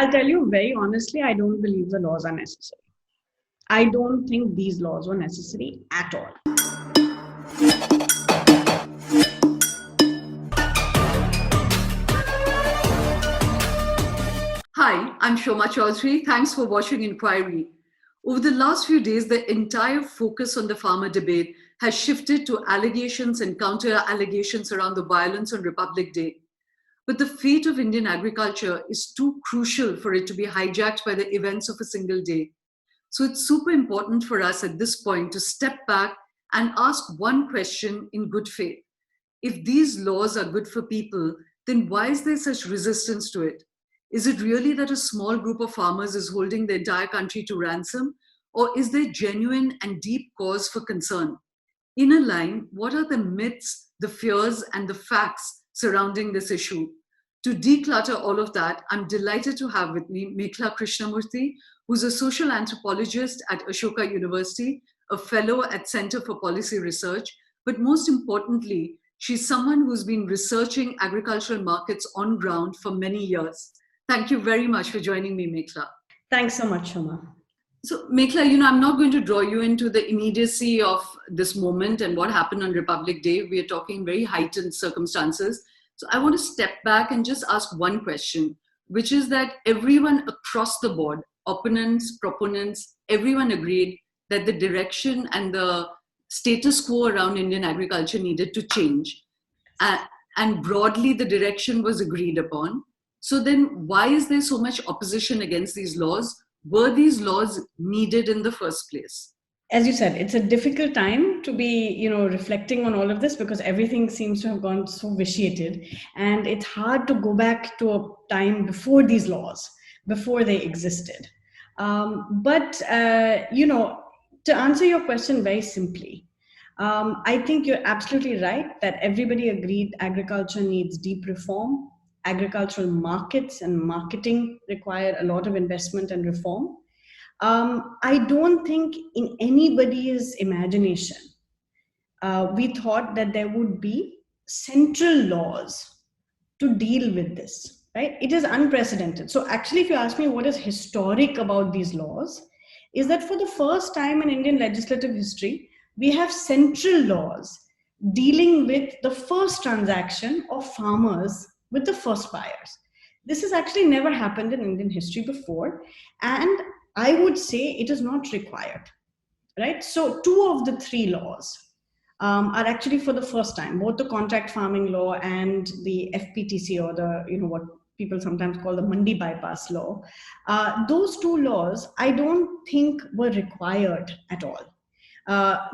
I'll tell you very honestly, I don't believe the laws are necessary. I don't think these laws were necessary at all. Hi, I'm Shoma Chaudhary. Thanks for watching Inquiry. Over the last few days, the entire focus on the farmer debate has shifted to allegations and counter allegations around the violence on Republic Day. But the fate of Indian agriculture is too crucial for it to be hijacked by the events of a single day. So it's super important for us at this point to step back and ask one question in good faith. If these laws are good for people, then why is there such resistance to it? Is it really that a small group of farmers is holding the entire country to ransom? Or is there genuine and deep cause for concern? In a line, what are the myths, the fears, and the facts surrounding this issue? To declutter all of that, I'm delighted to have with me Meghla Krishnamurthy, who's a social anthropologist at Ashoka University, a fellow at Center for Policy Research, but most importantly, she's someone who's been researching agricultural markets on ground for many years. Thank you very much for joining me, Meghla. Thanks so much, Shoma. So, Meghla, I'm not going to draw you into the immediacy of this moment and what happened on Republic Day. We are talking very heightened circumstances. So, I want to step back and just ask one question, which is that everyone across the board, opponents, proponents, everyone agreed that the direction and the status quo around Indian agriculture needed to change. And broadly, the direction was agreed upon. So then why is there so much opposition against these laws? Were these laws needed in the first place? As you said, it's a difficult time to be, reflecting on all of this because everything seems to have gone so vitiated. And it's hard to go back to a time before these laws, before they existed. But to answer your question very simply, I think you're absolutely right that everybody agreed agriculture needs deep reform. Agricultural markets and marketing require a lot of investment and reform. I don't think in anybody's imagination we thought that there would be central laws to deal with this, right? It is unprecedented. So actually, if you ask me what is historic about these laws, is that for the first time in Indian legislative history, we have central laws dealing with the first transaction of farmers with the first buyers. This has actually never happened in Indian history before, and I would say it is not required, right? So two of the three laws are actually for the first time, both the contract farming law and the FPTC, or the, what people sometimes call the Mandi bypass law. Those two laws, I don't think were required at all.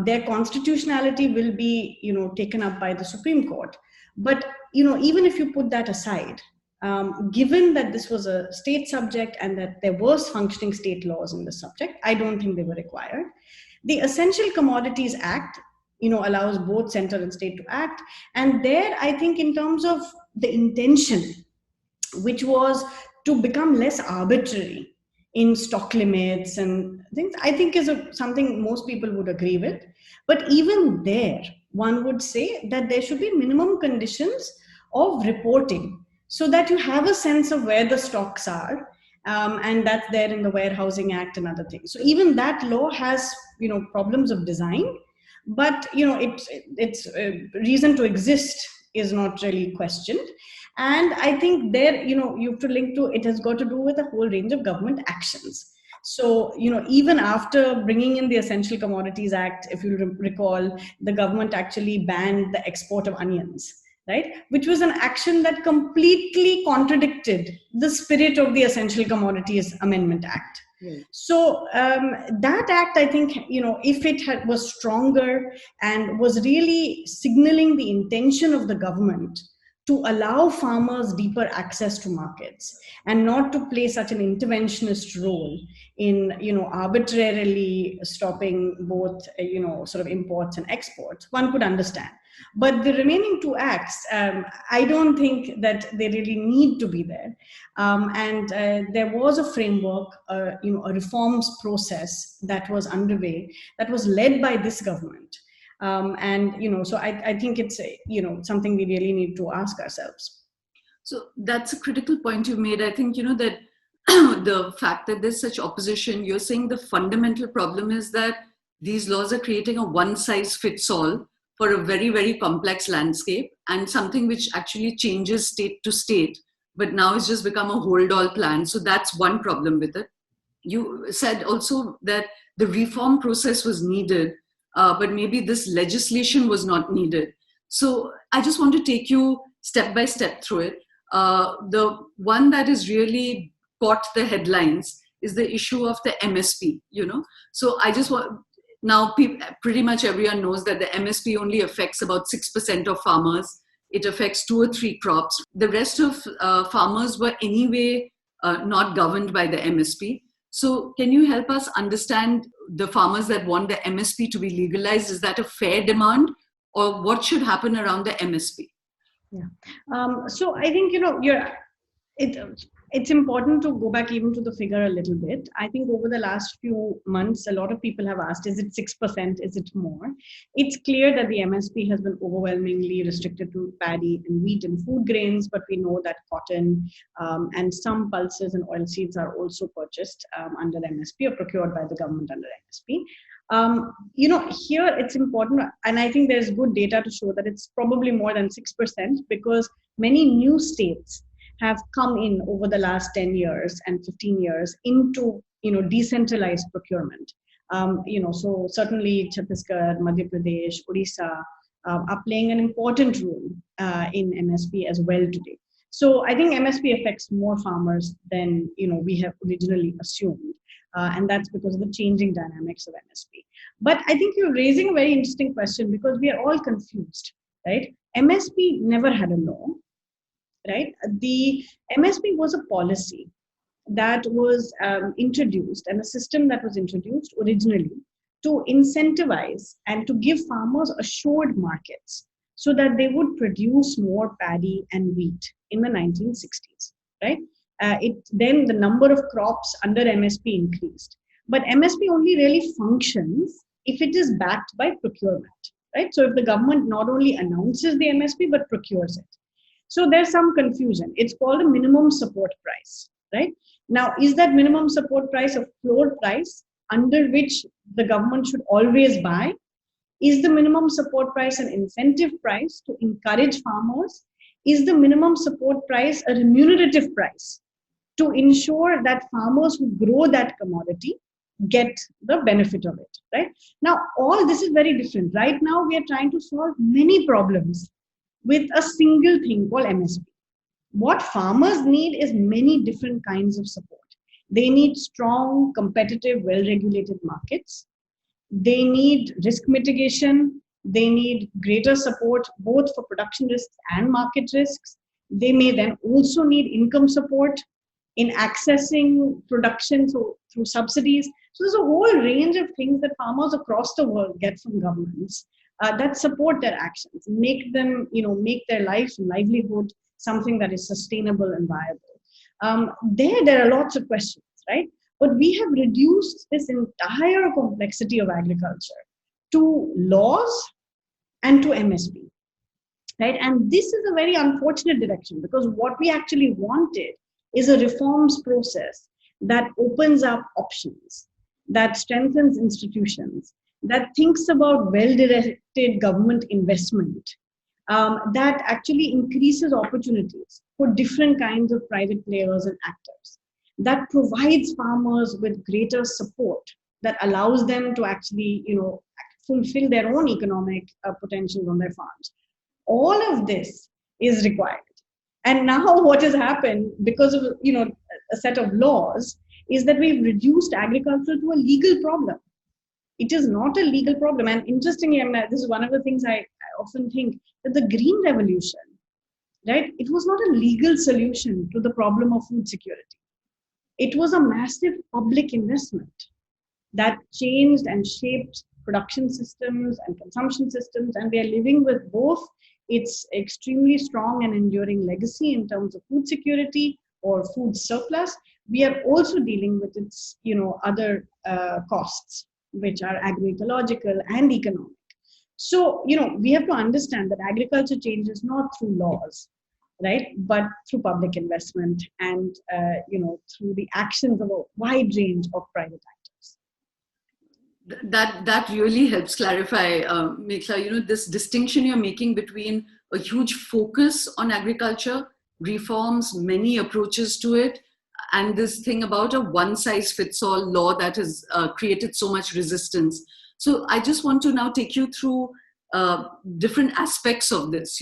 Their constitutionality will be, taken up by the Supreme Court. But, even if you put that aside, given that this was a state subject and that there was functioning state laws in the subject, I don't think they were required. The Essential Commodities Act, allows both center and state to act. And there, I think in terms of the intention, which was to become less arbitrary in stock limits and things, I think is something most people would agree with. But even there, one would say that there should be minimum conditions of reporting so that you have a sense of where the stocks are, and that's there in the Warehousing Act and other things. So even that law has, problems of design, but its reason to exist is not really questioned. And I think there, you have to link to, it has got to do with a whole range of government actions. So, even after bringing in the Essential Commodities Act, if you recall, the government actually banned the export of onions, right? Which was an action that completely contradicted the spirit of the Essential Commodities Amendment Act. Right. So that act, I think, if it was stronger and was really signaling the intention of the government to allow farmers deeper access to markets and not to play such an interventionist role in, arbitrarily stopping both, sort of imports and exports, one could understand. But the remaining two acts, I don't think that they really need to be there. And there was a framework, a reforms process that was underway, that was led by this government. So I think it's, something we really need to ask ourselves. So that's a critical point you made. I think, that the fact that there's such opposition, you're saying the fundamental problem is that these laws are creating a one-size-fits-all for a very, very complex landscape, and something which actually changes state to state, but now it's just become a hold-all plan. So that's one problem with it. You said also that the reform process was needed, but maybe this legislation was not needed. So I just want to take you step by step through it. The one that is really caught the headlines is the issue of the MSP, So I just want, now pretty much everyone knows that the MSP only affects about 6% of farmers. It affects 2 or 3 crops. The rest of farmers were anyway not governed by the MSP. So can you help us understand the farmers that want the MSP to be legalized? Is that a fair demand, or what should happen around the MSP? Yeah. So I think, it's important to go back even to the figure a little bit. I think over the last few months, a lot of people have asked, is it 6%? Is it more? It's clear that the MSP has been overwhelmingly restricted to paddy and wheat and food grains, but we know that cotton and some pulses and oilseeds are also purchased under MSP or procured by the government under MSP. Here it's important, and I think there's good data to show that it's probably more than 6%, because many new states have come in over the last 10 years and 15 years into, decentralized procurement. So certainly Chhattisgarh, Madhya Pradesh, Odisha are playing an important role in MSP as well today. So I think MSP affects more farmers than, we have originally assumed. And that's because of the changing dynamics of MSP. But I think you're raising a very interesting question, because we are all confused, right? MSP never had a law. Right? The MSP was a policy that was introduced, and a system that was introduced originally to incentivize and to give farmers assured markets so that they would produce more paddy and wheat in the 1960s. Right? Then the number of crops under MSP increased. But MSP only really functions if it is backed by procurement. Right? So if the government not only announces the MSP but procures it. So there's some confusion. It's called a minimum support price, right? Now, is that minimum support price a floor price under which the government should always buy? Is the minimum support price an incentive price to encourage farmers? Is the minimum support price a remunerative price to ensure that farmers who grow that commodity get the benefit of it, right? Now, all this is very different. Right now, we are trying to solve many problems with a single thing called MSP. What farmers need is many different kinds of support. They need strong, competitive, well-regulated markets. They need risk mitigation. They need greater support both for production risks and market risks. They may then also need income support in accessing production through subsidies. So there's a whole range of things that farmers across the world get from governments that support their actions, make them, make their life and livelihood something that is sustainable and viable. There are lots of questions, right? But we have reduced this entire complexity of agriculture to laws and to MSP, right? And this is a very unfortunate direction, because what we actually wanted is a reforms process that opens up options, that strengthens institutions, that thinks about well-directed government investment, that actually increases opportunities for different kinds of private players and actors, that provides farmers with greater support, that allows them to actually, fulfill their own economic potential on their farms. All of this is required. And now what has happened, because of, a set of laws, is that we've reduced agriculture to a legal problem. It is not a legal problem. And interestingly, this is one of the things I often think, that the Green Revolution, right? It was not a legal solution to the problem of food security. It was a massive public investment that changed and shaped production systems and consumption systems. And we are living with both its extremely strong and enduring legacy in terms of food security or food surplus. We are also dealing with its, other costs, which are agroecological and economic. So, we have to understand that agriculture changes not through laws. right? But through public investment and through the actions of a wide range of private actors. That really helps clarify, Meghla, this distinction you're making between a huge focus on agriculture, reforms, many approaches to it, and this thing about a one-size-fits-all law that has created so much resistance. So I just want to now take you through different aspects of this.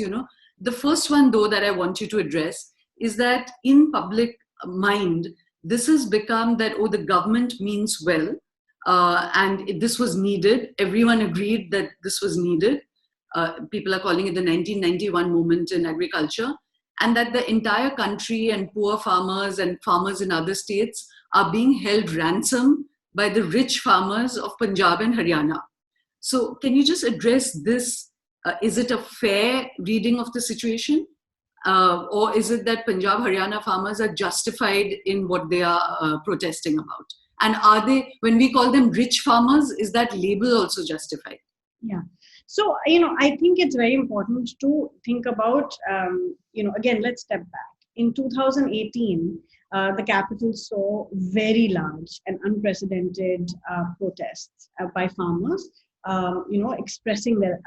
The first one, though, that I want you to address is that in public mind, this has become that, oh, the government means well, and this was needed. Everyone agreed that this was needed. People are calling it the 1991 moment in agriculture, and that the entire country and poor farmers and farmers in other states are being held ransom by the rich farmers of Punjab and Haryana. So can you just address this? Is it a fair reading of the situation? Or is it that Punjab, Haryana farmers are justified in what they are protesting about? And are they, when we call them rich farmers, is that label also justified? Yeah. So, I think it's very important to think about, again, let's step back. In 2018, the capital saw very large and unprecedented protests by farmers, expressing their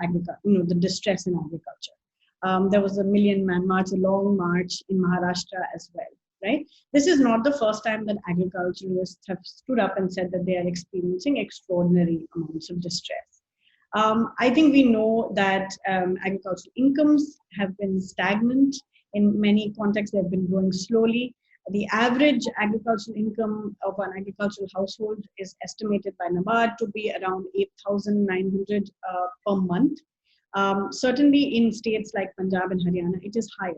the distress in agriculture. There was a Million Man March, a long march in Maharashtra as well, right? This is not the first time that agriculturalists have stood up and said that they are experiencing extraordinary amounts of distress. I think we know that agricultural incomes have been stagnant. In many contexts, they've been growing slowly. The average agricultural income of an agricultural household is estimated by NABARD to be around 8,900 per month. Certainly in states like Punjab and Haryana, it is higher.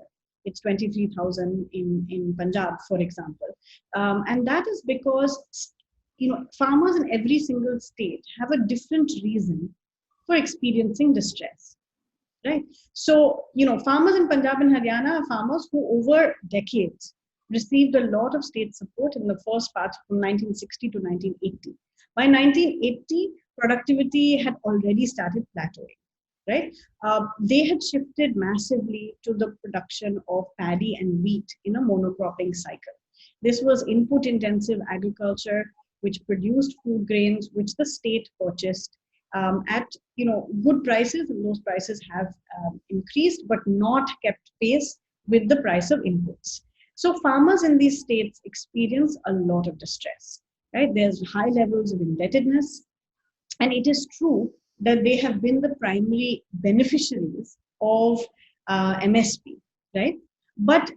It's 23,000 in Punjab, for example. And that is because farmers in every single state have a different reason for experiencing distress, right? So, farmers in Punjab and Haryana are farmers who over decades received a lot of state support in the first part from 1960 to 1980. By 1980, productivity had already started plateauing, right? They had shifted massively to the production of paddy and wheat in a monocropping cycle. This was input-intensive agriculture, which produced food grains, which the state purchased at good prices, and those prices have increased, but not kept pace with the price of inputs. So farmers in these states experience a lot of distress, right? There's high levels of indebtedness, and it is true that they have been the primary beneficiaries of MSP, right? But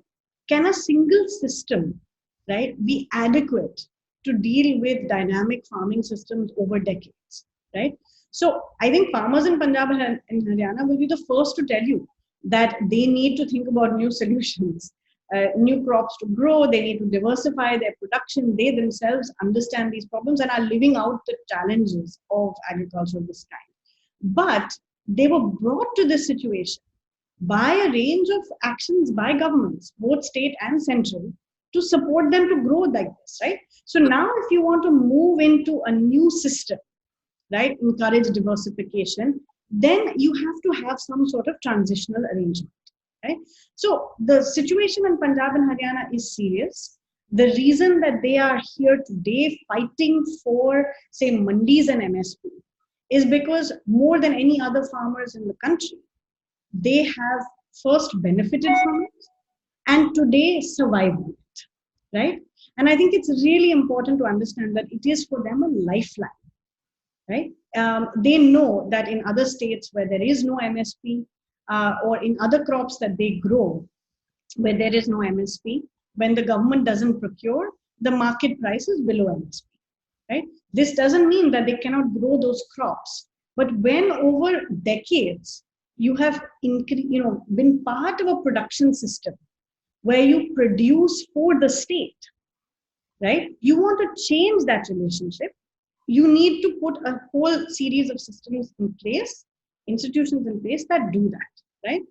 can a single system, right, be adequate to deal with dynamic farming systems over decades, right? So I think farmers in Punjab and Haryana will be the first to tell you that they need to think about new solutions, new crops to grow. They need to diversify their production. They themselves understand these problems and are living out the challenges of agriculture of this kind. But they were brought to this situation by a range of actions by governments, both state and central, to support them to grow like this, right? So now if you want to move into a new system, right, encourage diversification, then you have to have some sort of transitional arrangement, right? So the situation in Punjab and Haryana is serious. The reason that they are here today fighting for, say, mandis and MSP is because more than any other farmers in the country, they have first benefited from it and today survive on it, right? And I think it's really important to understand that it is for them a lifeline, right? They know that in other states where there is no MSP or in other crops that they grow where there is no MSP, when the government doesn't procure, the market price is below MSP, right? This doesn't mean that they cannot grow those crops, but when over decades you have been part of a production system where you produce for the state, right? You want to change that relationship. You need to put a whole series of systems in place, institutions in place that do that, right?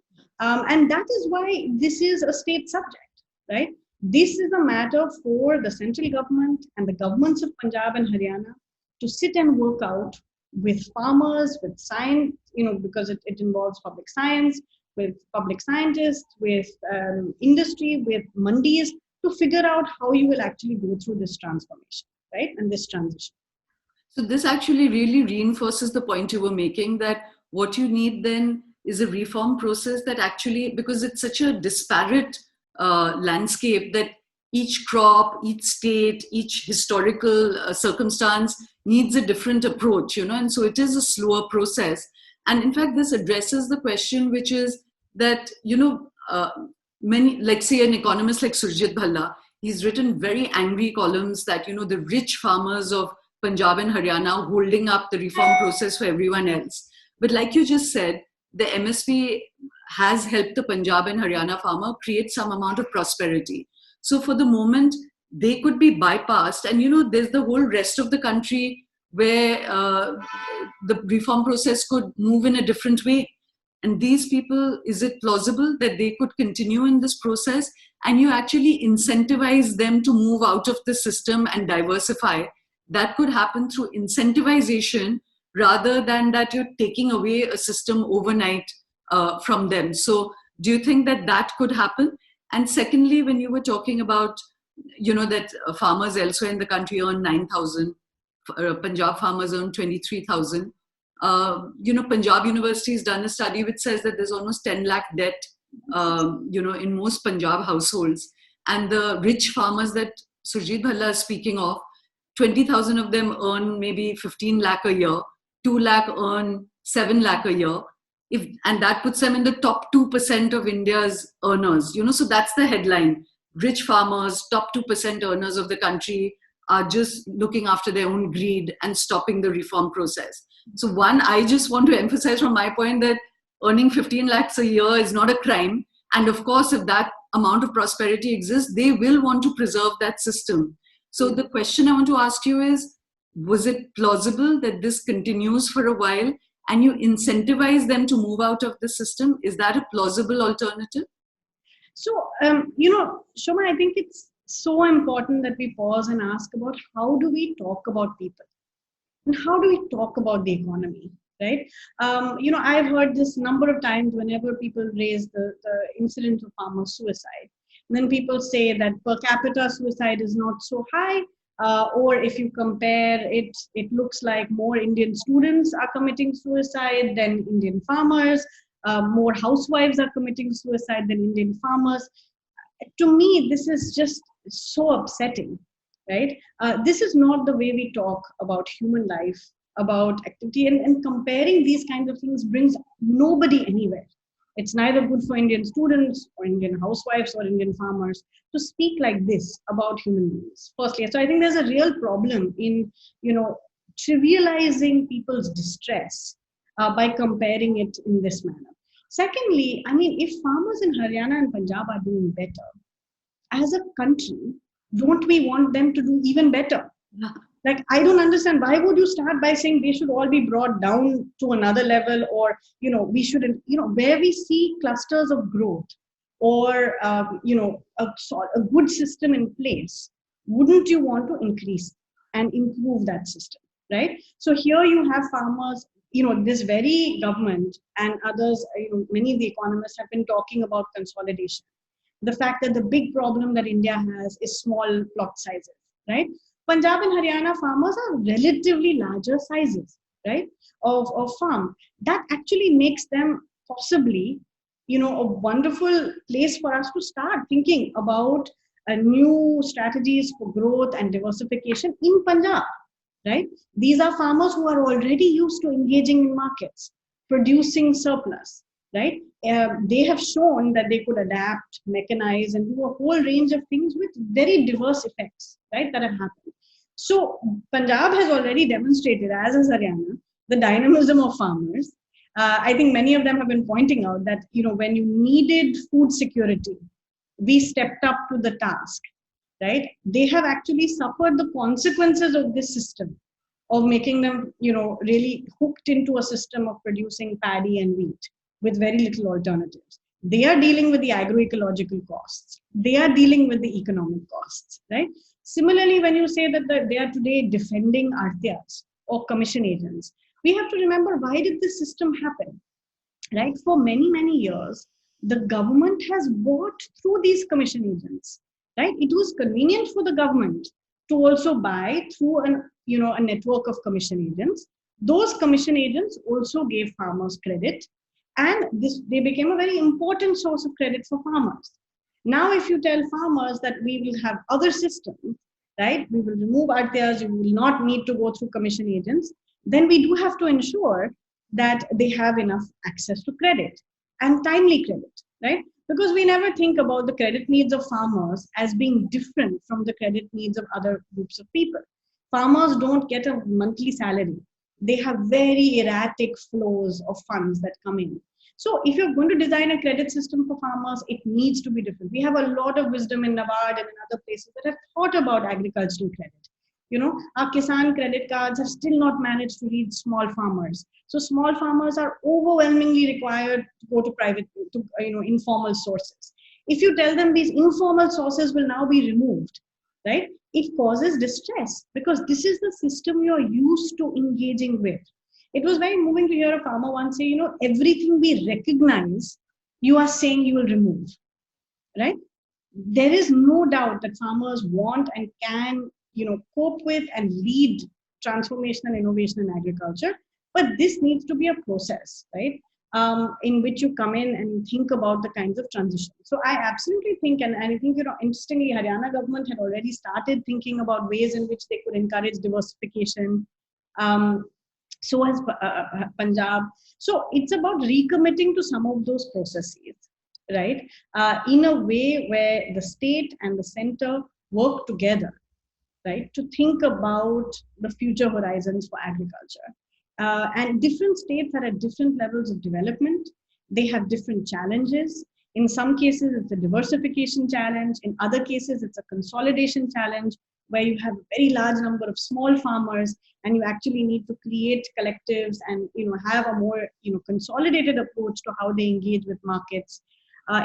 And that is why this is a state subject, right? This is a matter for the central government and the governments of Punjab and Haryana to sit and work out with farmers, with science, because it involves public science, with public scientists, with industry, with mandis, to figure out how you will actually go through this transformation, right? And this transition. So this actually really reinforces the point you were making, that what you need then is a reform process that actually, because it's such a disparate landscape, that each crop, each state, each historical circumstance needs a different approach, and so it is a slower process. And in fact, this addresses the question, which is that, many, like say an economist like Surjit Bhalla, he's written very angry columns that, the rich farmers of Punjab and Haryana holding up the reform process for everyone else. But like you just said, the MSP has helped the Punjab and Haryana farmer create some amount of prosperity. So for the moment, they could be bypassed. And, there's the whole rest of the country where the reform process could move in a different way. And these people, is it plausible that they could continue in this process? And you actually incentivize them to move out of the system and diversify. That could happen through incentivization rather than that you're taking away a system overnight from them. So do you think that that could happen? And secondly, when you were talking about, that farmers elsewhere in the country earn 9,000, Punjab farmers earn 23,000. Punjab University has done a study which says that there's almost 10 lakh debt, in most Punjab households. And the rich farmers that Surjit Bhalla is speaking of, 20,000 of them earn maybe 15 lakh a year, 2 lakh earn 7 lakh a year. And that puts them in the top 2% of India's earners. So that's the headline. Rich farmers, top 2% earners of the country are just looking after their own greed and stopping the reform process. So one, I just want to emphasize from my point that earning 15 lakhs a year is not a crime. And of course, if that amount of prosperity exists, they will want to preserve that system. So the question I want to ask you is, was it plausible that this continues for a while and you incentivize them to move out of the system? Is that a plausible alternative? So, Shoma, I think it's so important that we pause and ask about how do we talk about people and how do we talk about the economy, right? I've heard this number of times whenever people raise the incident of farmer suicide. And then people say that per capita suicide is not so high, or if you compare it, it looks like more Indian students are committing suicide than Indian farmers. More housewives are committing suicide than Indian farmers. To me, this is just so upsetting, right? This is not the way we talk about human life, about activity, and comparing these kinds of things brings nobody anywhere. It's neither good for Indian students or Indian housewives or Indian farmers to speak like this about human beings, firstly. So I think there's a real problem in, trivializing people's distress by comparing it in this manner. Secondly, if farmers in Haryana and Punjab are doing better, as a country, don't we want them to do even better? Like, I don't understand, why would you start by saying they should all be brought down to another level, or, we shouldn't, where we see clusters of growth or, a good system in place, wouldn't you want to increase and improve that system, right? So here you have farmers, this very government and others, many of the economists have been talking about consolidation. The fact that the big problem that India has is small plot sizes, right? Punjab and Haryana farmers are relatively larger sizes, right, of farm. That actually makes them possibly, a wonderful place for us to start thinking about new strategies for growth and diversification in Punjab, right? These are farmers who are already used to engaging in markets, producing surplus, right? They have shown that they could adapt, mechanize, and do a whole range of things with very diverse effects, right, that have happened. So Punjab has already demonstrated, as is Haryana, the dynamism of farmers. I think many of them have been pointing out that, when you needed food security, we stepped up to the task, right? They have actually suffered the consequences of this system, of making them, really hooked into a system of producing paddy and wheat with very little alternatives. They are dealing with the agroecological costs. They are dealing with the economic costs, right? Similarly, when you say that they are today defending Artyas or commission agents, we have to remember, why did this system happen? right? For many, many years, the government has bought through these commission agents, right? It was convenient for the government to also buy through a network of commission agents. Those commission agents also gave farmers credit, and they became a very important source of credit for farmers. Now, if you tell farmers that we will have other systems, right? We will remove RTRs, you will not need to go through commission agents, then we do have to ensure that they have enough access to credit and timely credit, right? Because we never think about the credit needs of farmers as being different from the credit needs of other groups of people. Farmers don't get a monthly salary. They have very erratic flows of funds that come in. So if you're going to design a credit system for farmers, it needs to be different. We have a lot of wisdom in NABARD and in other places that have thought about agricultural credit. Our Kisan credit cards have still not managed to reach small farmers. So small farmers are overwhelmingly required to go to informal sources. If you tell them these informal sources will now be removed, right, it causes distress, because this is the system you're used to engaging with. It was very moving to hear a farmer once say, everything we recognize, you are saying you will remove, right? There is no doubt that farmers want and can cope with and lead transformation and innovation in agriculture. But this needs to be a process, right? In which you come in and think about the kinds of transition. So I absolutely think, and I think, interestingly, Haryana government had already started thinking about ways in which they could encourage diversification. So has Punjab. So it's about recommitting to some of those processes, right? In a way where the state and the center work together, right, to think about the future horizons for agriculture. And different states are at different levels of development. They have different challenges. In some cases, it's a diversification challenge. In other cases, it's a consolidation challenge, where you have a very large number of small farmers, and you actually need to create collectives and have a more consolidated approach to how they engage with markets.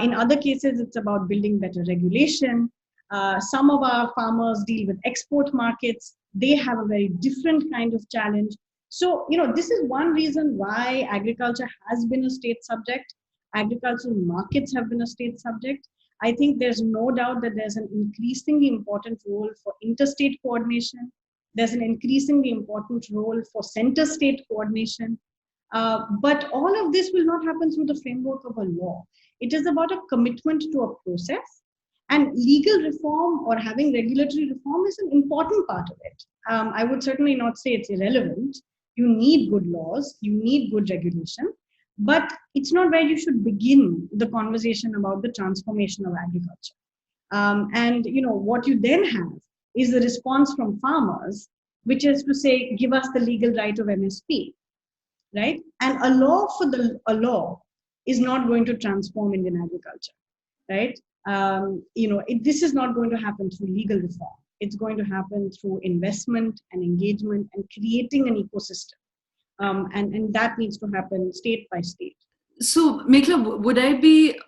In other cases, it's about building better regulation. Some of our farmers deal with export markets. They have a very different kind of challenge. So, this is one reason why agriculture has been a state subject. Agricultural markets have been a state subject. I think there's no doubt that there's an increasingly important role for interstate coordination. There's an increasingly important role for center-state coordination. But all of this will not happen through the framework of a law. It is about a commitment to a process. And legal reform or having regulatory reform is an important part of it. I would certainly not say it's irrelevant. You need good laws, you need good regulation, but it's not where you should begin the conversation about the transformation of agriculture. And what you then have is the response from farmers, which is to say, give us the legal right of MSP, right? And a law is not going to transform Indian agriculture, right? This is not going to happen through legal reform. It's going to happen through investment and engagement and creating an ecosystem. And that needs to happen state by state. So, Meghla, would I be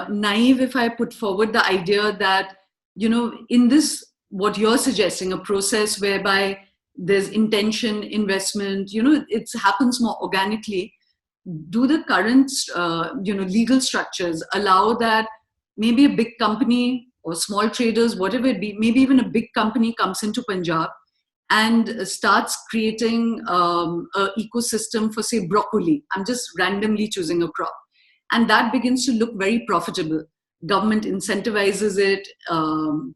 naive if I put forward the idea that, in this, what you're suggesting, a process whereby there's intention, investment, it happens more organically, do the current, legal structures allow that maybe a big company or small traders, whatever it be, maybe even a big company comes into Punjab and starts creating an ecosystem for, say, broccoli. I'm just randomly choosing a crop. And that begins to look very profitable. Government incentivizes it.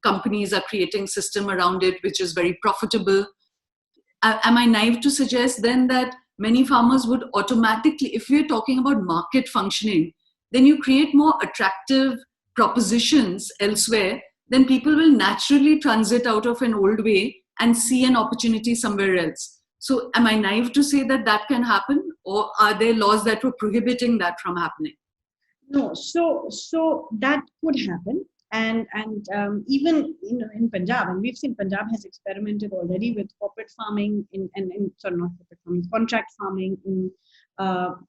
Companies are creating system around it, which is very profitable. Am I naive to suggest then that many farmers would automatically, if we're talking about market functioning, then you create more attractive propositions elsewhere, then people will naturally transit out of an old way and see an opportunity somewhere else. So am I naive to say that that can happen, or are there laws that were prohibiting that from happening? No, so that could happen. And even in Punjab, and we've seen Punjab has experimented already with corporate farming not corporate farming, contract farming in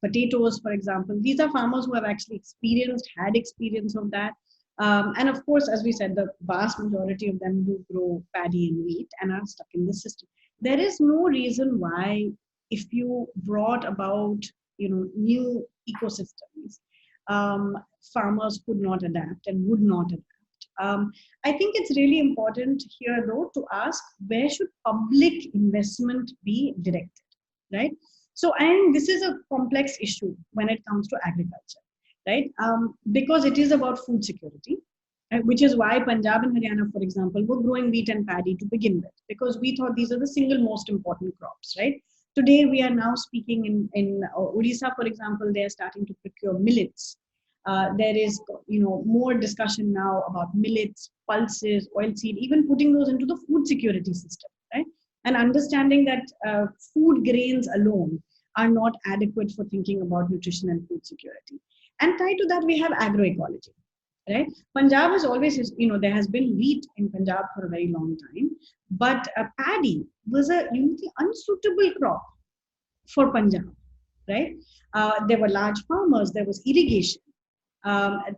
potatoes, for example. These are farmers who have actually had experience of that. And of course, as we said, the vast majority of them do grow paddy and wheat and are stuck in the system. There is no reason why, if you brought about new ecosystems, farmers could not adapt and would not adapt. I think it's really important here, though, to ask where should public investment be directed, right? So, and this is a complex issue when it comes to agriculture, right? Because it is about food security, right? Which is why Punjab and Haryana, for example, were growing wheat and paddy to begin with, because we thought these are the single most important crops, right? Today, we are now speaking in Odisha, for example, they are starting to procure millets. There is, more discussion now about millets, pulses, oilseed, even putting those into the food security system, right? And understanding that food grains alone are not adequate for thinking about nutrition and food security. And tied to that, we have agroecology, right? Punjab has always, there has been wheat in Punjab for a very long time, but paddy was a uniquely unsuitable crop for Punjab, right? There were large farmers, there was irrigation.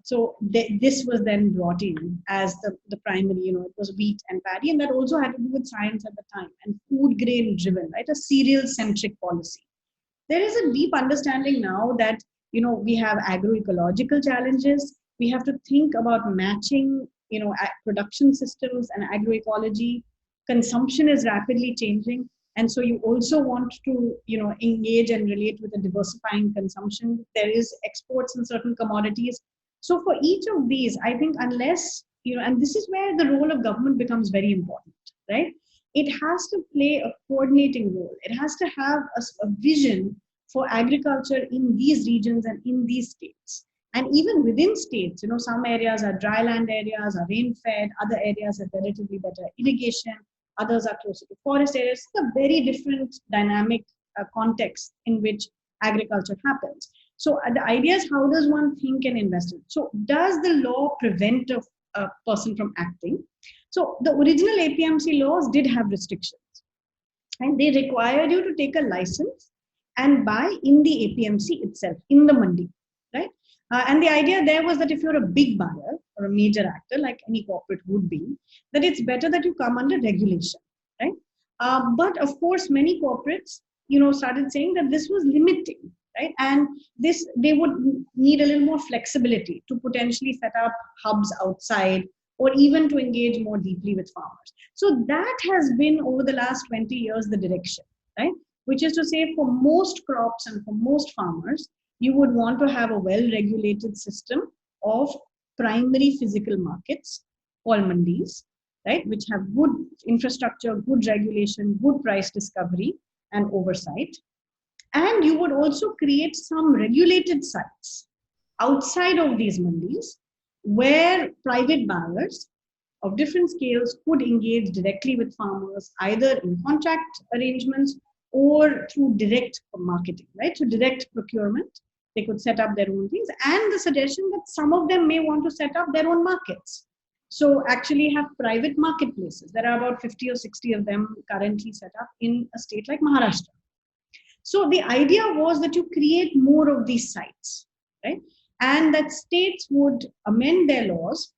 This was then brought in as the primary, it was wheat and paddy, and that also had to do with science at the time and food grain driven, right? A cereal centric policy. There is a deep understanding now that, we have agroecological challenges. We have to think about matching, production systems and agroecology. Consumption is rapidly changing. And so you also want to, engage and relate with a diversifying consumption. There is exports in certain commodities. So for each of these, I think unless, and this is where the role of government becomes very important, right? It has to play a coordinating role. It has to have a vision for agriculture in these regions and in these states. And even within states, some areas are dryland areas, are rain-fed, other areas have relatively better irrigation. Others are closer to forest areas. It's a very different dynamic context in which agriculture happens. So the idea is, how does one think and invest in? So does the law prevent a person from acting? So the original APMC laws did have restrictions, and they required you to take a license and buy in the APMC itself, in the mandi, right? And the idea there was that if you're a big buyer or a major actor, like any corporate would be, that it's better that you come under regulation, right? But of course, many corporates, started saying that this was limiting, right? And they would need a little more flexibility to potentially set up hubs outside or even to engage more deeply with farmers. So that has been over the last 20 years the direction, right? Which is to say, for most crops and for most farmers, you would want to have a well-regulated system of primary physical markets, called mandis, right, which have good infrastructure, good regulation, good price discovery and oversight. And you would also create some regulated sites outside of these mandis where private buyers of different scales could engage directly with farmers, either in contract arrangements or through direct marketing, right? So direct procurement. They could set up their own things, and the suggestion that some of them may want to set up their own markets. So actually have private marketplaces. There are about 50 or 60 of them currently set up in a state like Maharashtra. So the idea was that you create more of these sites, right? And that states would amend their laws,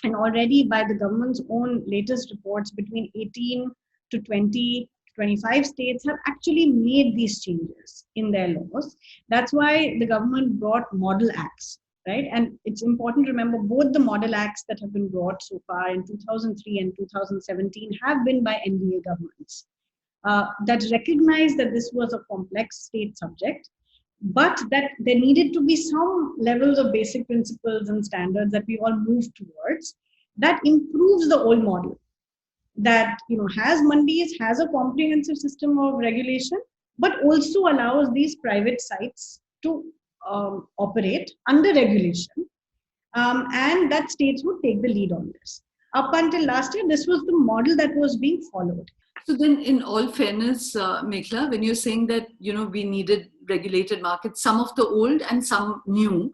and already by the government's own latest reports, between 18 to 20 25 states have actually made these changes in their laws. That's why the government brought model acts, right? And it's important to remember both the model acts that have been brought so far in 2003 and 2017 have been by NDA governments that recognize that this was a complex state subject, but that there needed to be some levels of basic principles and standards that we all move towards that improves the old model, that has mandis, has a comprehensive system of regulation, but also allows these private sites to operate under regulation, and that states would take the lead on this. Up until last year, this was the model that was being followed. So then, in all fairness, Meghla, when you're saying that we needed regulated markets, some of the old and some new,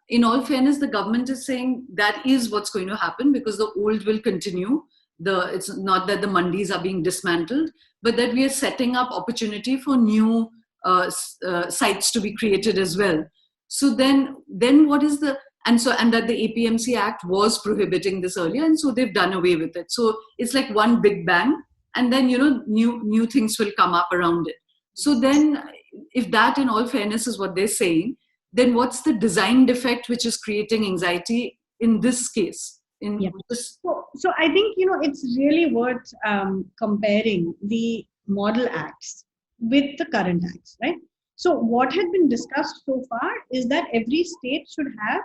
in all fairness, the government is saying that is what's going to happen, because the old will continue. It's not that the mandis are being dismantled, but that we are setting up opportunity for new sites to be created as well. So then what is the, and that the APMC Act was prohibiting this earlier, and so they've done away with it. So it's like one big bang, and then new things will come up around it. So then if that in all fairness is what they're saying, then what's the design defect which is creating anxiety in this case? Yeah. So I think, it's really worth comparing the model acts with the current acts, right? So what had been discussed so far is that every state should have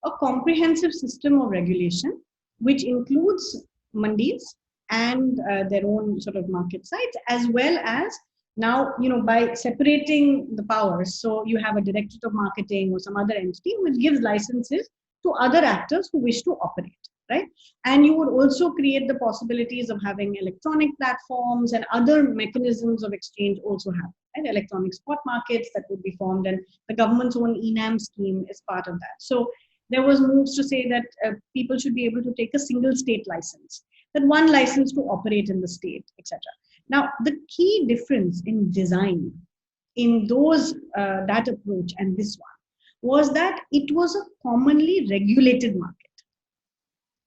a comprehensive system of regulation, which includes mandis and their own sort of market sites, as well as now, by separating the powers. So you have a directorate of marketing or some other entity which gives licenses to other actors who wish to operate, right? And you would also create the possibilities of having electronic platforms and other mechanisms of exchange also happen, right? Electronic spot markets that would be formed, and the government's own ENAM scheme is part of that. So there was moves to say that people should be able to take a single state license, that one license to operate in the state, etc. Now, the key difference in design in that approach and this one was that it was a commonly regulated market.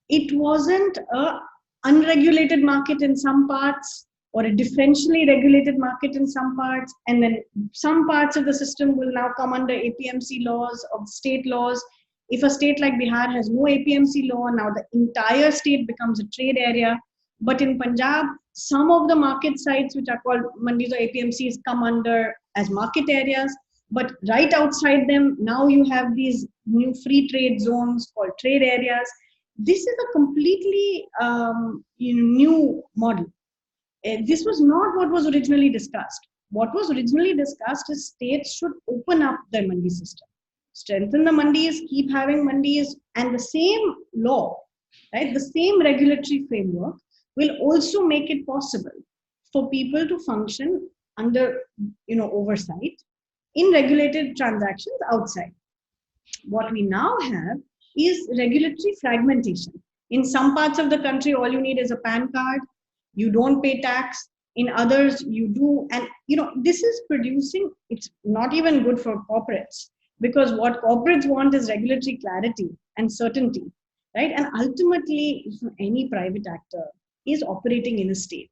It wasn't a unregulated market in some parts or a differentially regulated market in some parts, and then some parts of the system will now come under APMC laws of state laws. If a state like Bihar has no APMC law, now the entire state becomes a trade area. But in Punjab, some of the market sites, which are called mandis or APMCs, come under as market areas. But right outside them, now you have these new free trade zones called trade areas. This is a completely new model. This was not what was originally discussed. What was originally discussed is states should open up their mandi system, strengthen the mandis, keep having mandis, and the same law, right, the same regulatory framework will also make it possible for people to function under, oversight in regulated transactions outside. What we now have is regulatory fragmentation. In some parts of the country, all you need is a PAN card. You don't pay tax. In others, you do. And, this is producing, it's not even good for corporates, because what corporates want is regulatory clarity and certainty, right? And ultimately, any private actor is operating in a state.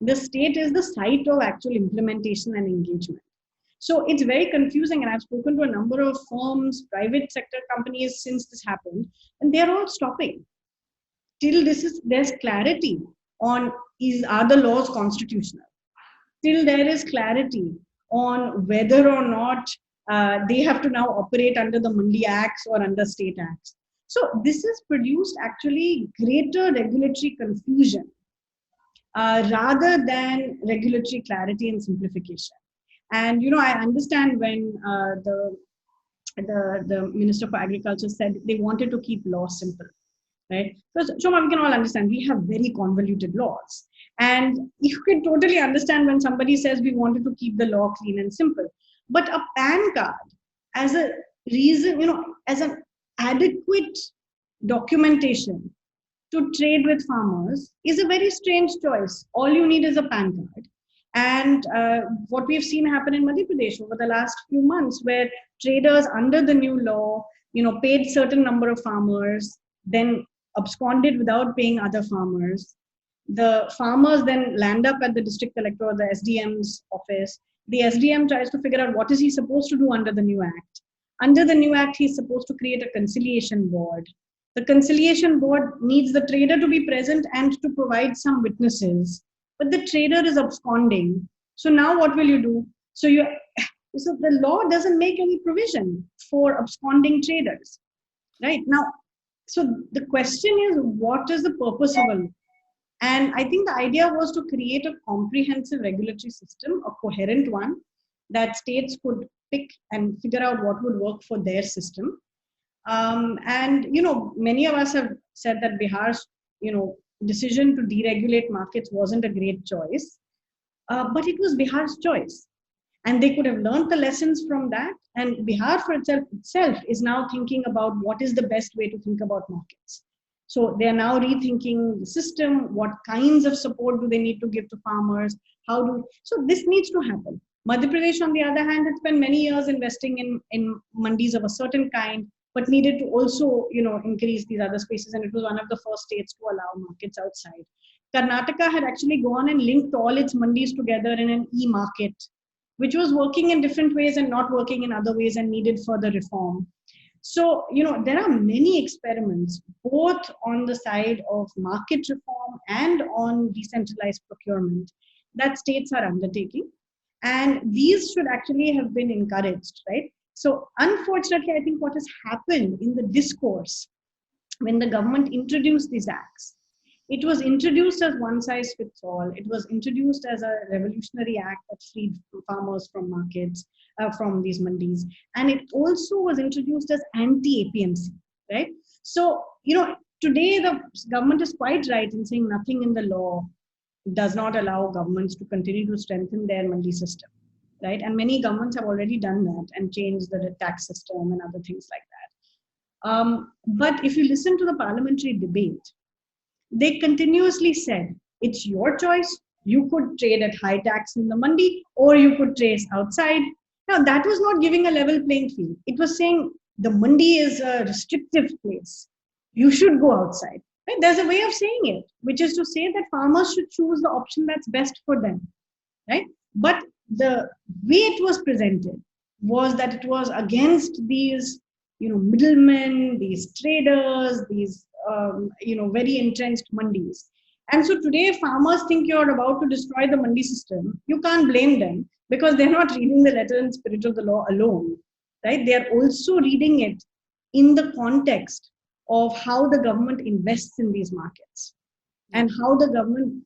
The state is the site of actual implementation and engagement. So it's very confusing, and I've spoken to a number of firms, private sector companies since this happened, and they're all stopping. Till there's clarity on are the laws constitutional. Till there is clarity on whether or not they have to now operate under the Mandi Acts or under state acts. So this has produced actually greater regulatory confusion rather than regulatory clarity and simplification. And I understand when the Minister for Agriculture said they wanted to keep law simple, right? So Shoma, we can all understand we have very convoluted laws, and you can totally understand when somebody says we wanted to keep the law clean and simple. But a PAN card as a reason, as an adequate documentation to trade with farmers is a very strange choice. All you need is a PAN card. And what we've seen happen in Madhya Pradesh over the last few months, where traders under the new law, paid certain number of farmers, then absconded without paying other farmers. The farmers then land up at the district collector or the SDM's office. The SDM tries to figure out what is he supposed to do under the new act. Under the new act, he's supposed to create a conciliation board. The conciliation board needs the trader to be present and to provide some witnesses. But the trader is absconding. So now what will you do? So the law doesn't make any provision for absconding traders, right? Now, so the question is, what is the purpose of a law? And I think the idea was to create a comprehensive regulatory system, a coherent one, that states could pick and figure out what would work for their system. And, many of us have said that Bihar's, decision to deregulate markets wasn't a great choice, but it was Bihar's choice. And they could have learned the lessons from that. And Bihar for itself is now thinking about what is the best way to think about markets. So they are now rethinking the system, what kinds of support do they need to give to farmers, so this needs to happen. Madhya Pradesh, on the other hand, had spent many years investing in mandis of a certain kind, but needed to also, increase these other spaces. And it was one of the first states to allow markets outside. Karnataka had actually gone and linked all its mandis together in an e-market, which was working in different ways and not working in other ways and needed further reform. So, there are many experiments, both on the side of market reform and on decentralized procurement, that states are undertaking. And these should actually have been encouraged, right? So, unfortunately, I think what has happened in the discourse when the government introduced these acts, it was introduced as one size fits all. It was introduced as a revolutionary act that freed farmers from markets, from these mandis. And it also was introduced as anti-APMC, right? So, today the government is quite right in saying nothing in the law does not allow governments to continue to strengthen their mandi system, right? And many governments have already done that and changed the tax system and other things like that. But if you listen to the parliamentary debate, they continuously said, it's your choice. You could trade at high tax in the mandi, or you could trade outside. Now, that was not giving a level playing field. It was saying the mandi is a restrictive place. You should go outside. Right? There's a way of saying it, which is to say that farmers should choose the option that's best for them. Right? But the way it was presented was that it was against these, middlemen, these traders, these very entrenched mandis. And so today farmers think you're about to destroy the mandi system. You can't blame them because they're not reading the letter and spirit of the law alone, right? They're also reading it in the context of how the government invests in these markets and how the government,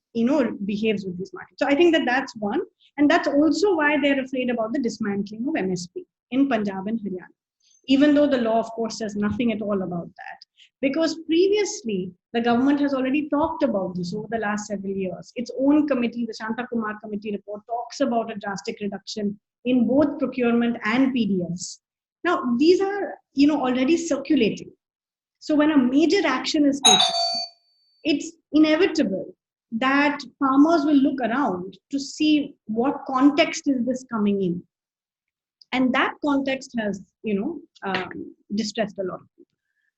behaves with these markets. So I think that that's one. And that's also why they're afraid about the dismantling of MSP in Punjab and Haryana, even though the law, of course, says nothing at all about that. Because previously, the government has already talked about this over the last several years. Its own committee, the Shanta Kumar Committee report, talks about a drastic reduction in both procurement and PDS. Now, these are, already circulating. So when a major action is taken, it's inevitable that farmers will look around to see what context is this coming in. And that context has, distressed a lot of people.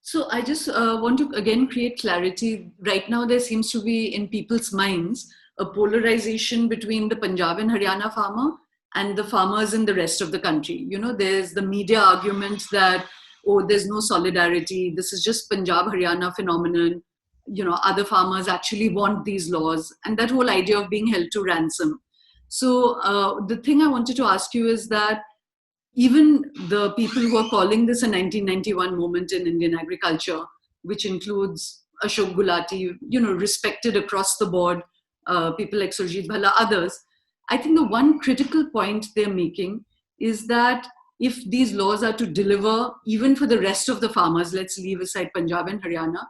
So I just want to again create clarity. Right now, there seems to be in people's minds a polarization between the Punjab and Haryana farmer and the farmers in the rest of the country. There's the media argument that, oh, there's no solidarity. This is just Punjab, Haryana phenomenon. Other farmers actually want these laws, and that whole idea of being held to ransom. So the thing I wanted to ask you is that even the people who are calling this a 1991 moment in Indian agriculture, which includes Ashok Gulati, respected across the board, people like Surjit Bhalla, others, I think the one critical point they're making is that if these laws are to deliver, even for the rest of the farmers, let's leave aside Punjab and Haryana,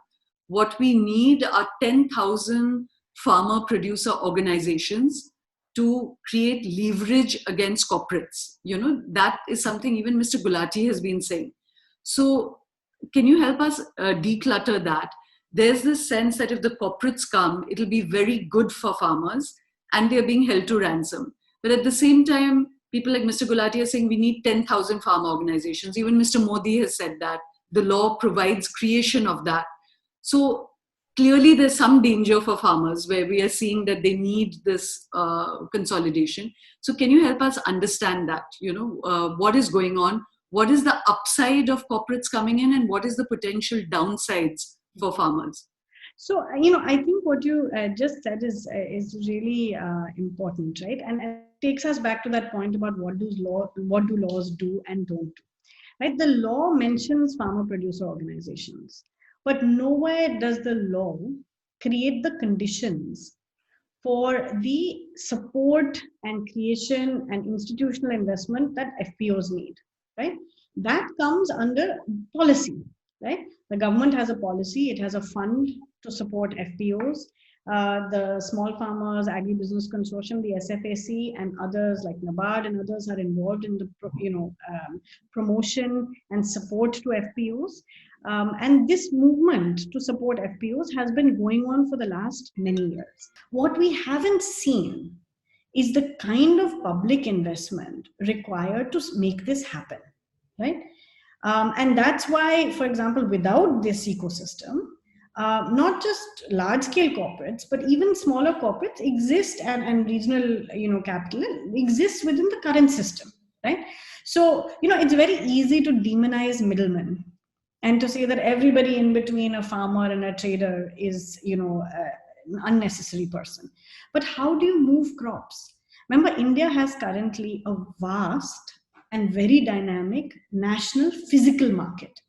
what we need are 10,000 farmer producer organizations to create leverage against corporates. That is something even Mr. Gulati has been saying. So can you help us declutter that? There's this sense that if the corporates come, it'll be very good for farmers and they're being held to ransom. But at the same time, people like Mr. Gulati are saying we need 10,000 farmer organizations. Even Mr. Modi has said that the law provides creation of that. So clearly there's some danger for farmers where we are seeing that they need this consolidation. So can you help us understand that, what is going on? What is the upside of corporates coming in and what is the potential downsides for farmers? So, I think what you just said is really important, right? And it takes us back to that point about what do laws do and don't do, right? The law mentions farmer producer organizations, but nowhere does the law create the conditions for the support and creation and institutional investment that FPOs need, right? That comes under policy, right? The government has a policy, it has a fund to support FPOs. The Small Farmers Agribusiness Consortium, the SFAC, and others like NABARD and others are involved in the promotion and support to FPOs. And this movement to support FPOs has been going on for the last many years. What we haven't seen is the kind of public investment required to make this happen, right? And that's why, for example, without this ecosystem, not just large scale corporates, but even smaller corporates exist, and regional, capital exists within the current system, right? So, it's very easy to demonize middlemen and to say that everybody in between a farmer and a trader is, an unnecessary person. But how do you move crops? Remember, India has currently a vast and very dynamic national physical market,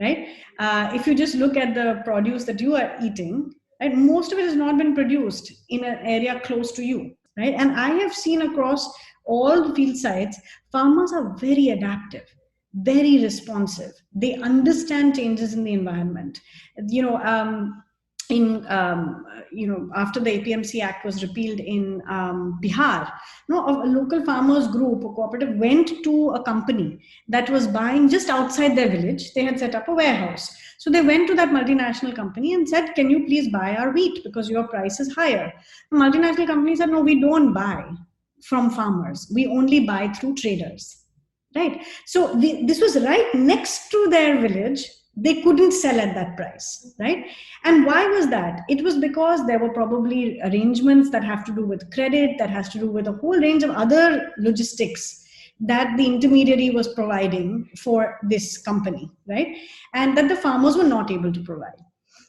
right? If you just look at the produce that you are eating, right, most of it has not been produced in an area close to you, right? And I have seen across all the field sites, farmers are very adaptive, very responsive. They understand changes in the environment. You know, after the APMC Act was repealed in Bihar, a local farmers group, a cooperative, went to a company that was buying just outside their village. They had set up a warehouse. So they went to that multinational company and said, can you please buy our wheat because your price is higher? The multinational company said, no, we don't buy from farmers. We only buy through traders, right? So this was right next to their village. They couldn't sell at that price, right? And why was that? It was because there were probably arrangements that have to do with credit, that has to do with a whole range of other logistics that the intermediary was providing for this company, right? And that the farmers were not able to provide.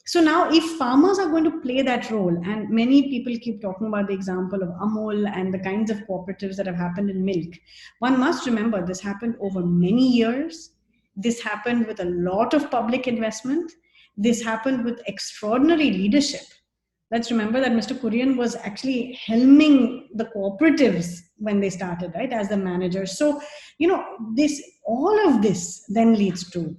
So now if farmers are going to play that role, and many people keep talking about the example of Amul and the kinds of cooperatives that have happened in milk, one must remember this happened over many years. This happened with a lot of public investment. This happened with extraordinary leadership. Let's remember that Mr. Kurian was actually helming the cooperatives when they started, right, as the manager. So, all of this then leads to,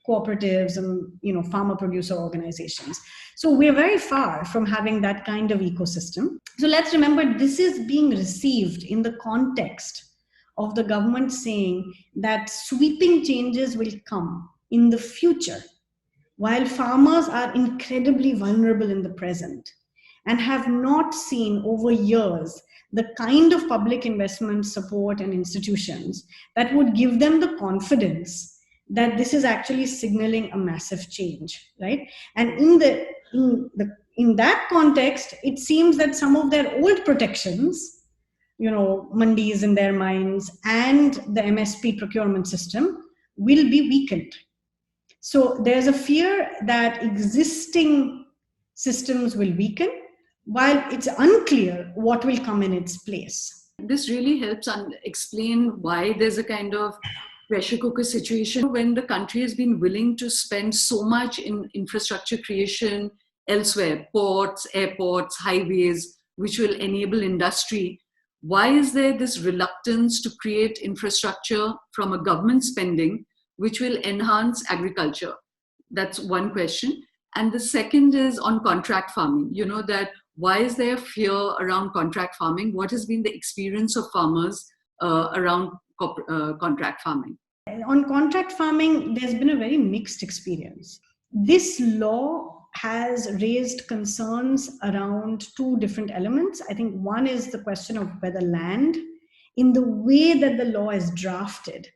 cooperatives and, farmer producer organizations. So we're very far from having that kind of ecosystem. So let's remember this is being received in the context of the government saying that sweeping changes will come in the future, while farmers are incredibly vulnerable in the present and have not seen over years the kind of public investment support and institutions that would give them the confidence that this is actually signaling a massive change, right? And in that context, it seems that some of their old protections, mandis in their minds, and the MSP procurement system will be weakened. So there's a fear that existing systems will weaken, while it's unclear what will come in its place. This really helps explain why there's a kind of pressure cooker situation when the country has been willing to spend so much in infrastructure creation elsewhere, ports, airports, highways, which will enable industry. Why is there this reluctance to create infrastructure from a government spending which will enhance agriculture? That's one question. And the second is on contract farming. That why is there fear around contract farming? What has been the experience of farmers around contract farming? On contract farming, there's been a very mixed experience. This law has raised concerns around two different elements. I think one is the question of whether land, in the way that the law is drafted,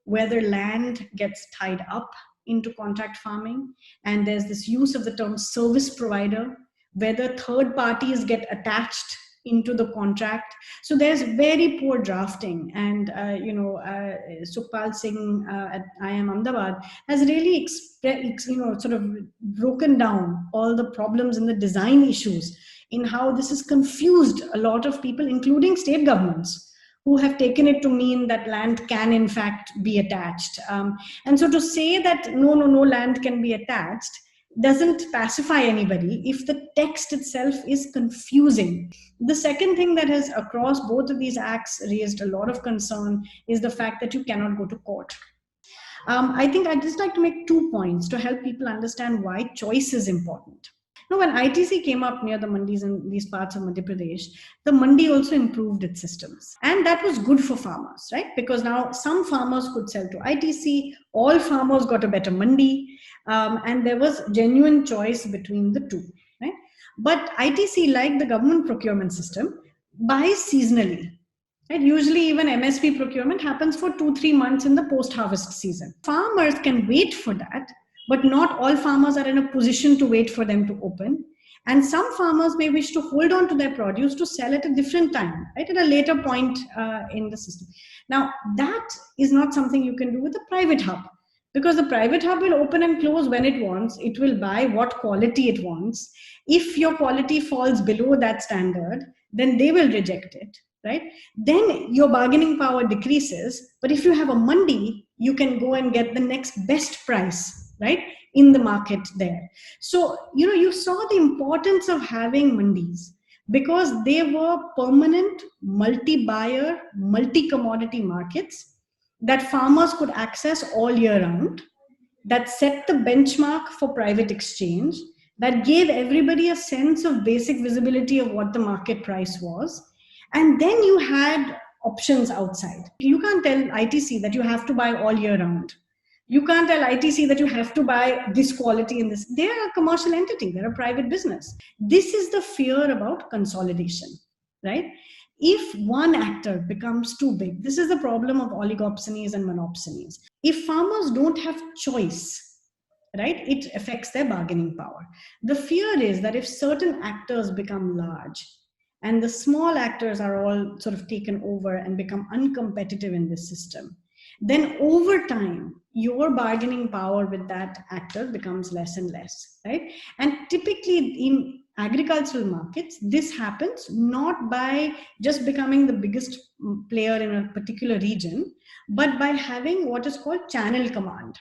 whether land gets tied up into contract farming, and there's this use of the term service provider, whether third parties get attached into the contract. So there's very poor drafting, and Sukhpal Singh at IIM Ahmedabad has really sort of broken down all the problems and the design issues in how this has confused a lot of people, including state governments, who have taken it to mean that land can in fact be attached. And so to say that no land can be attached doesn't pacify anybody if the text itself is confusing. The second thing that has across both of these acts raised a lot of concern is the fact that you cannot go to court. I think I'd just like to make 2 points to help people understand why choice is important. Now, when ITC came up near the mandis in these parts of Madhya Pradesh, the mandi also improved its systems. And that was good for farmers, right? Because now some farmers could sell to ITC, all farmers got a better mandi, and there was genuine choice between the two, right? But ITC, like the government procurement system, buys seasonally. Right? Usually even MSP procurement happens for 2-3 months in the post-harvest season. Farmers can wait for that, but not all farmers are in a position to wait for them to open. And some farmers may wish to hold on to their produce to sell at a different time, right, at a later point in the system. Now, that is not something you can do with a private hub, because the private hub will open and close when it wants. It will buy what quality it wants. If your quality falls below that standard, then they will reject it, right? Then your bargaining power decreases. But if you have a mandi, you can go and get the next best price, right, in the market there. So, you saw the importance of having mandis because they were permanent, multi-buyer, multi-commodity markets that farmers could access all year round, that set the benchmark for private exchange, that gave everybody a sense of basic visibility of what the market price was. And then you had options outside. You can't tell ITC that you have to buy all year round. You can't tell ITC that you have to buy this quality in this. They are a commercial entity, they're a private business. This is the fear about consolidation, right? If one actor becomes too big, this is the problem of oligopsonies and monopsonies. If farmers don't have choice, right, it affects their bargaining power. The fear is that if certain actors become large and the small actors are all sort of taken over and become uncompetitive in this system, then over time, your bargaining power with that actor becomes less and less, right? And typically in agricultural markets, this happens not by just becoming the biggest player in a particular region, but by having what is called channel command,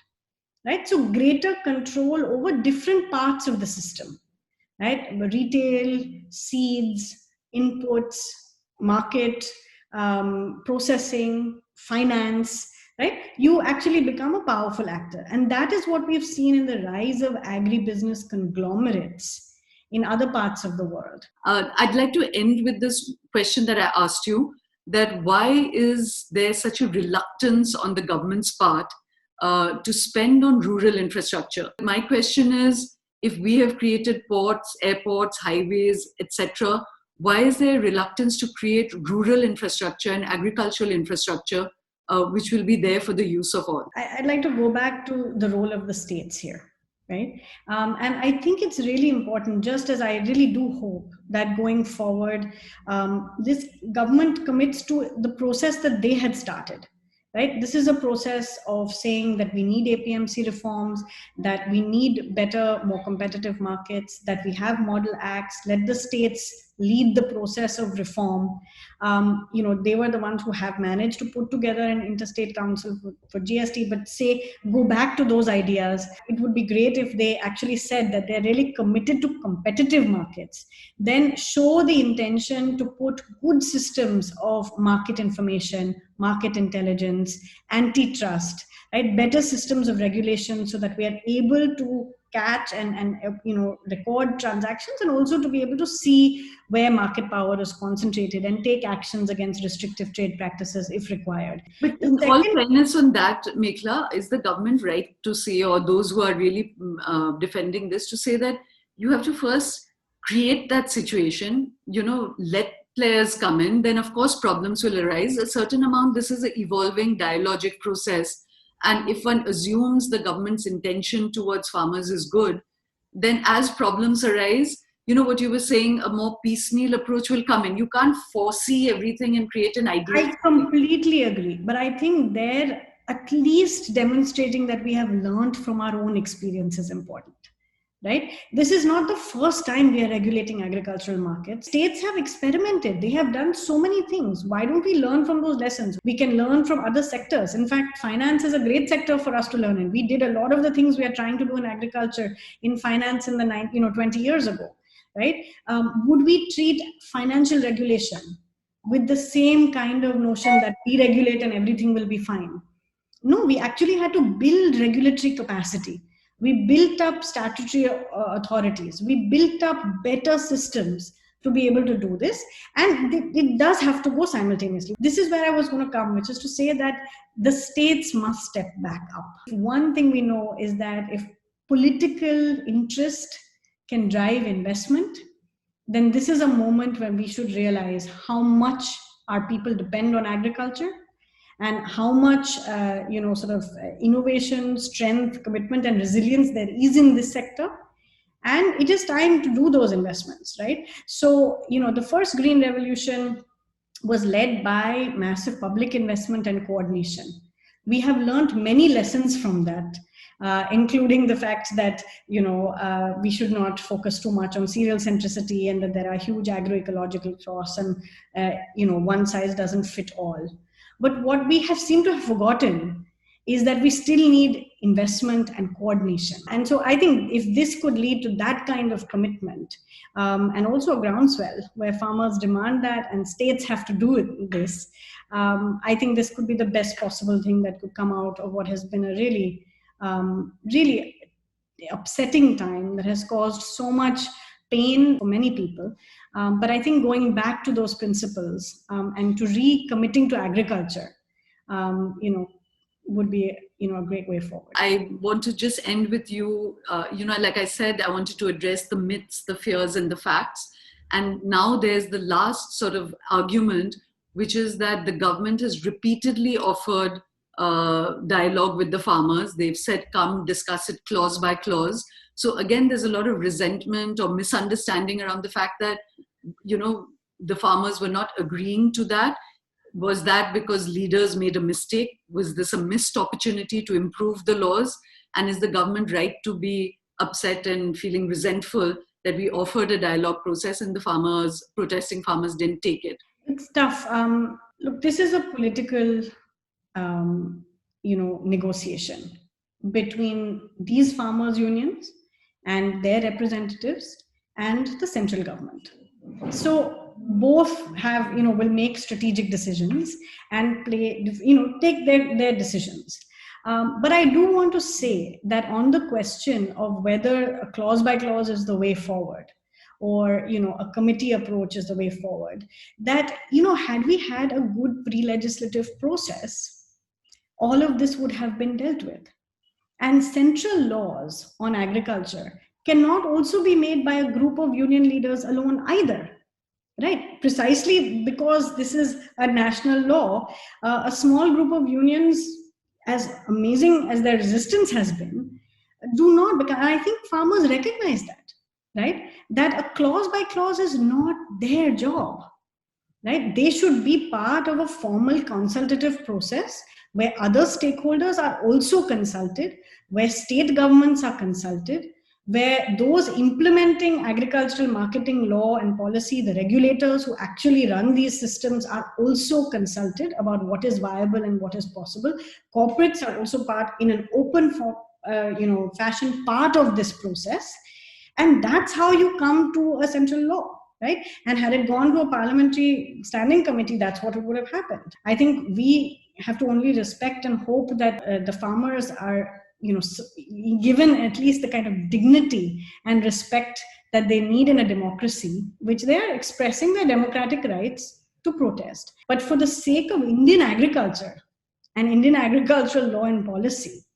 right? So greater control over different parts of the system, right? Retail, seeds, inputs, market, processing, finance, right? You actually become a powerful actor. And that is what we've seen in the rise of agribusiness conglomerates in other parts of the world. I'd like to end with this question that I asked you, that why is there such a reluctance on the government's part to spend on rural infrastructure? My question is, if we have created ports, airports, highways, etc., why is there reluctance to create rural infrastructure and agricultural infrastructure which will be there for the use of all? I'd like to go back to the role of the states here, right? And I think it's really important, just as I really do hope that going forward, this government commits to the process that they had started. Right? This is a process of saying that we need APMC reforms, that we need better, more competitive markets, that we have model acts, let the states lead the process of reform. They were the ones who have managed to put together an interstate council for GST, but say, go back to those ideas. It would be great if they actually said that they're really committed to competitive markets, then show the intention to put good systems of market information, market intelligence, antitrust, right? Better systems of regulation so that we are able to catch and record transactions, and also to be able to see where market power is concentrated and take actions against restrictive trade practices if required. But in all fairness on that, Mekhla, is the government right to say, or those who are really defending this, to say that you have to first create that situation, let players come in, then of course problems will arise. A certain amount, this is an evolving dialogic process. And if one assumes the government's intention towards farmers is good, then as problems arise, what you were saying, a more piecemeal approach will come in. You can't foresee everything and create an idea. I completely agree. But I think there, at least demonstrating that we have learned from our own experience is important. Right? This is not the first time we are regulating agricultural markets. States have experimented. They have done so many things. Why don't we learn from those lessons? We can learn from other sectors. In fact, finance is a great sector for us to learn in. We did a lot of the things we are trying to do in agriculture in finance in the 20 years ago. Right? Would we treat financial regulation with the same kind of notion that we regulate and everything will be fine? No, we actually had to build regulatory capacity. We built up statutory authorities. We built up better systems to be able to do this. And it does have to go simultaneously. This is where I was going to come, which is to say that the states must step back up. One thing we know is that if political interest can drive investment, then this is a moment when we should realize how much our people depend on agriculture, and how much innovation, strength, commitment, and resilience there is in this sector. And it is time to do those investments, right? So, the first green revolution was led by massive public investment and coordination. We have learned many lessons from that, including the fact that we should not focus too much on cereal centricity, and that there are huge agroecological costs, and one size doesn't fit all. But what we have seemed to have forgotten is that we still need investment and coordination. And so I think if this could lead to that kind of commitment, and also a groundswell where farmers demand that and states have to do this, I think this could be the best possible thing that could come out of what has been a really, really upsetting time that has caused so much pain for many people. But I think going back to those principles, and to recommitting to agriculture, would be a great way forward. I want to just end with you. Like I said, I wanted to address the myths, the fears, and the facts. And now there's the last sort of argument, which is that the government has repeatedly offered dialogue with the farmers. They've said, come discuss it clause by clause. So again, there's a lot of resentment or misunderstanding around the fact that, the farmers were not agreeing to that. Was that because leaders made a mistake? Was this a missed opportunity to improve the laws? And is the government right to be upset and feeling resentful that we offered a dialogue process and the protesting farmers didn't take it? It's tough. Look, this is a political, negotiation between these farmers' unions and their representatives and the central government. So both have, will make strategic decisions and take their decisions. But I do want to say that on the question of whether a clause by clause is the way forward, or a committee approach is the way forward, that had we had a good pre-legislative process, all of this would have been dealt with. And central laws on agriculture cannot also be made by a group of union leaders alone either. Right, precisely because this is a national law, a small group of unions, as amazing as their resistance has been, do not, because I think farmers recognize that, right? That a clause by clause is not their job, right? They should be part of a formal consultative process where other stakeholders are also consulted, where state governments are consulted, where those implementing agricultural marketing law and policy, the regulators who actually run these systems, are also consulted about what is viable and what is possible. Corporates are also part, in an open fashion, part of this process. And that's how you come to a central law, right? And had it gone to a parliamentary standing committee, that's what would have happened. I think we have to only respect and hope that the farmers are given at least the kind of dignity and respect that they need in a democracy, which they are expressing their democratic rights to protest. But for the sake of Indian agriculture and Indian agricultural law and policy,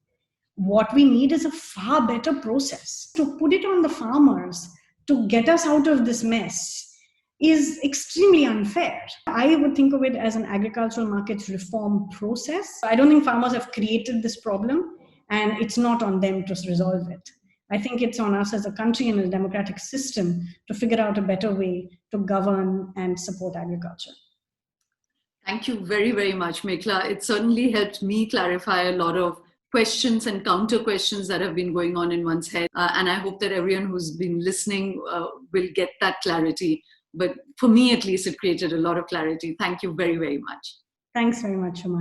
what we need is a far better process. To put it on the farmers to get us out of this mess is extremely unfair. I would think of it as an agricultural markets reform process. I don't think farmers have created this problem, and it's not on them to resolve it. I think it's on us as a country and a democratic system to figure out a better way to govern and support agriculture. Thank you very, very much, Mekhla. It certainly helped me clarify a lot of questions and counter questions that have been going on in one's head. And I hope that everyone who's been listening will get that clarity. But for me, at least, it created a lot of clarity. Thank you very, very much. Thanks very much, Shoma.